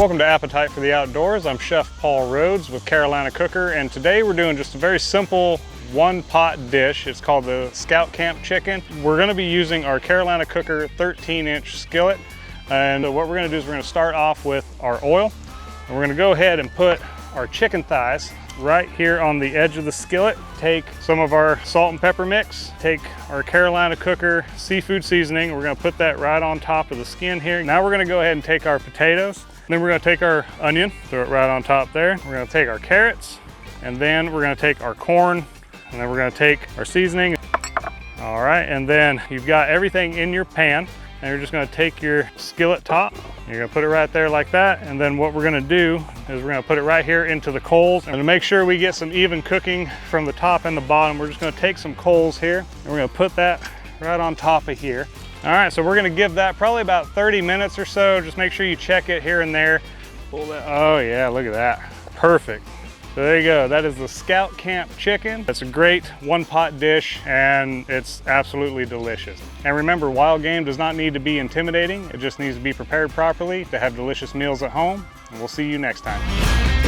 Welcome to Appetite for the Outdoors. I'm Chef Paul Rhodes with Carolina Cooker, and today we're doing just a very simple one-pot dish. It's called the Scout Camp Chicken. We're going to be using our Carolina Cooker 13-inch skillet, and what we're going to do is we're going to start off with our oil, and we're going to go ahead and put our chicken thighs right here on the edge of the skillet. Take some of our salt and pepper mix, take our Carolina Cooker seafood seasoning, we're going to put that right on top of the skin here. Now we're going to go ahead and take our potatoes. Then we're going to take our onion, throw it right on top there. We're going to take our carrots, and then we're going to take our corn, and then we're going to take our seasoning. All right, and then you've got everything in your pan, and you're just going to take your skillet top. You're going to put it right there like that, and then what we're going to do is we're going to put it right here into the coals. And to make sure we get some even cooking from the top and the bottom, we're just going to take some coals here, and we're going to put that right on top of here. All right, so we're gonna give that probably about 30 minutes or so. Just make sure you check it here and there. Pull that, oh yeah, look at that. Perfect. So there you go, that is the Scout Camp Chicken. It's a great one-pot dish and it's absolutely delicious. And remember, wild game does not need to be intimidating. It just needs to be prepared properly to have delicious meals at home. And we'll see you next time.